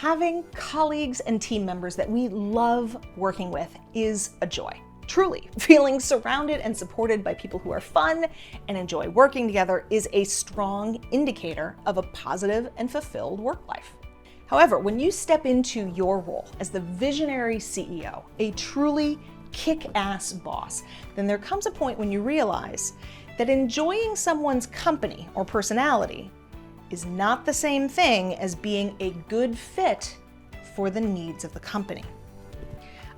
Having colleagues and team members that we love working with is a joy. Truly, feeling surrounded and supported by people who are fun and enjoy working together is a strong indicator of a positive and fulfilled work life. However, when you step into your role as the visionary CEO, a truly kick-ass boss, then there comes a point when you realize that enjoying someone's company or personality is not the same thing as being a good fit for the needs of the company.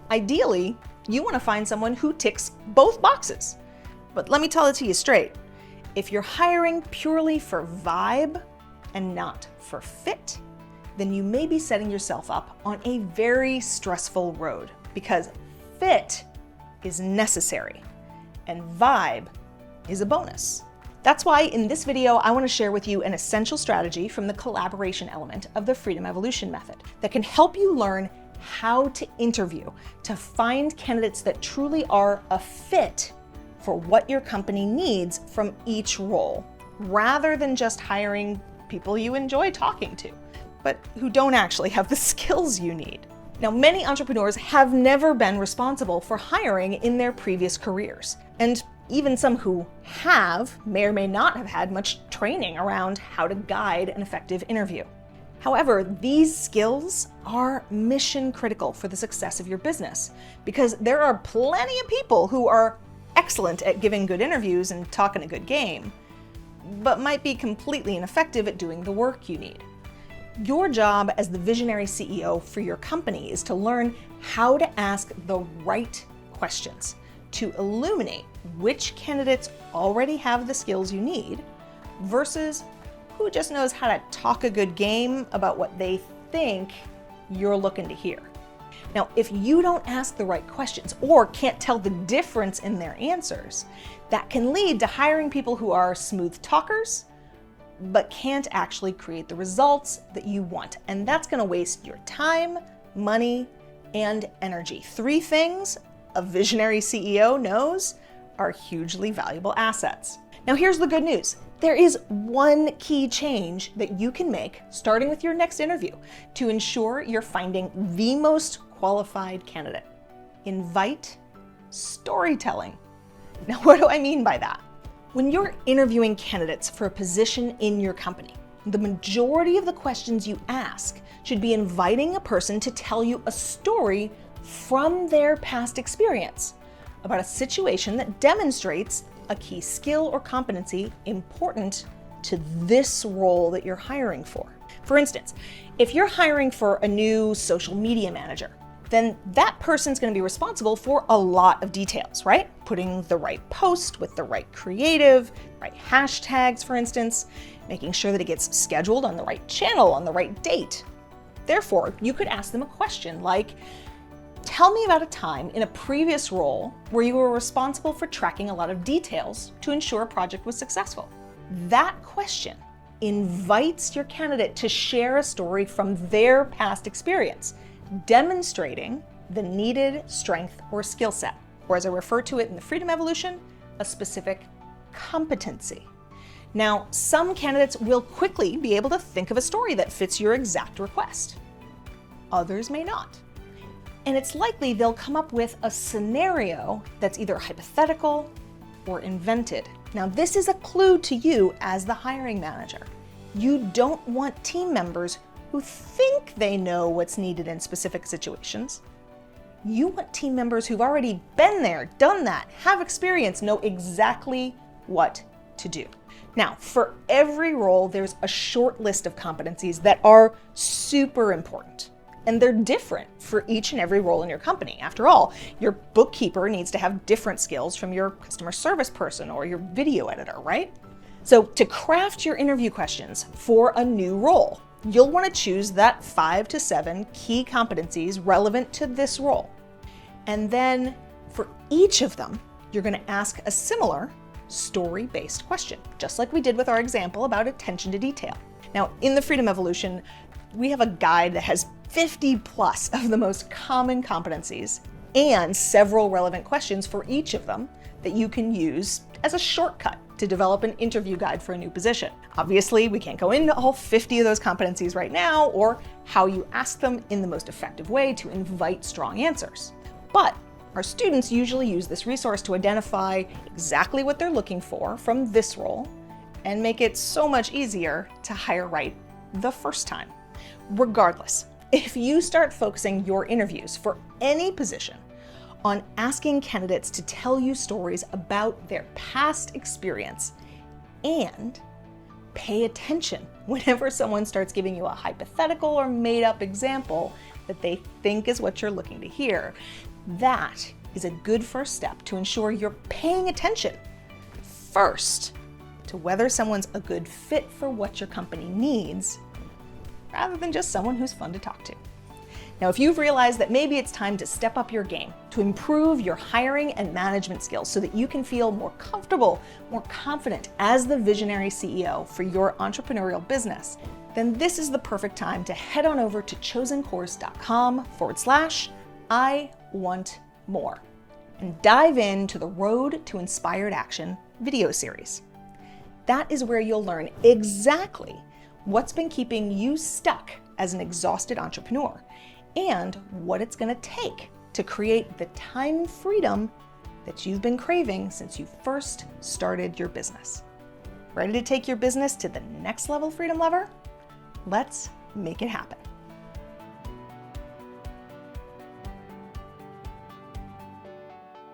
Ideally, you want to find someone who ticks both boxes. But let me tell it to you straight. If you're hiring purely for vibe and not for fit, then you may be setting yourself up on a very stressful road, because fit is necessary and vibe is a bonus. That's why in this video, I want to share with you an essential strategy from the collaboration element of the Freedom Evolution method that can help you learn how to interview to find candidates that truly are a fit for what your company needs from each role, rather than just hiring people you enjoy talking to, but who don't actually have the skills you need. Now, many entrepreneurs have never been responsible for hiring in their previous careers, and even some who have may or may not have had much training around how to guide an effective interview. However, these skills are mission critical for the success of your business, because there are plenty of people who are excellent at giving good interviews and talking a good game, but might be completely ineffective at doing the work you need. Your job as the visionary CEO for your company is to learn how to ask the right questions to illuminate which candidates already have the skills you need versus who just knows how to talk a good game about what they think you're looking to hear. Now, if you don't ask the right questions or can't tell the difference in their answers, that can lead to hiring people who are smooth talkers, but can't actually create the results that you want. And that's going to waste your time, money, and energy. 3 things a visionary CEO knows are hugely valuable assets. Now, here's the good news. There is one key change that you can make starting with your next interview to ensure you're finding the most qualified candidate. Invite storytelling. Now, what do I mean by that? When you're interviewing candidates for a position in your company, the majority of the questions you ask should be inviting a person to tell you a story from their past experience about a situation that demonstrates a key skill or competency important to this role that you're hiring for. For instance, if you're hiring for a new social media manager, then that person's going to be responsible for a lot of details, right? Putting the right post with the right creative, right hashtags, for instance, making sure that it gets scheduled on the right channel on the right date. Therefore, you could ask them a question like, tell me about a time in a previous role where you were responsible for tracking a lot of details to ensure a project was successful. That question invites your candidate to share a story from their past experience, demonstrating the needed strength or skill set, or as I refer to it in the Freedom Evolution, a specific competency. Now, some candidates will quickly be able to think of a story that fits your exact request. Others may not. And it's likely they'll come up with a scenario that's either hypothetical or invented. Now, this is a clue to you as the hiring manager. You don't want team members who think they know what's needed in specific situations. You want team members who've already been there, done that, have experience, know exactly what to do. Now, for every role, there's a short list of competencies that are super important. And they're different for each and every role in your company. After all, your bookkeeper needs to have different skills from your customer service person or your video editor, right? So to craft your interview questions for a new role, you'll want to choose that 5 to 7 key competencies relevant to this role. And then for each of them, you're going to ask a similar story-based question, just like we did with our example about attention to detail. Now, in the Freedom Evolution, we have a guide that has 50 plus of the most common competencies and several relevant questions for each of them that you can use as a shortcut to develop an interview guide for a new position. Obviously, we can't go into all 50 of those competencies right now, or how you ask them in the most effective way to invite strong answers. But our students usually use this resource to identify exactly what they're looking for from this role and make it so much easier to hire right the first time. Regardless, if you start focusing your interviews for any position on asking candidates to tell you stories about their past experience and pay attention whenever someone starts giving you a hypothetical or made-up example that they think is what you're looking to hear, that is a good first step to ensure you're paying attention first to whether someone's a good fit for what your company needs, rather than just someone who's fun to talk to. Now, if you've realized that maybe it's time to step up your game, to improve your hiring and management skills so that you can feel more comfortable, more confident as the visionary CEO for your entrepreneurial business, then this is the perfect time to head on over to chosencourse.com/I want more and dive into the Road to Inspired Action video series. That is where you'll learn exactly what's been keeping you stuck as an exhausted entrepreneur and what it's going to take to create the time freedom that you've been craving since you first started your business. Ready to take your business to the next level, Freedom Lover? Let's make it happen.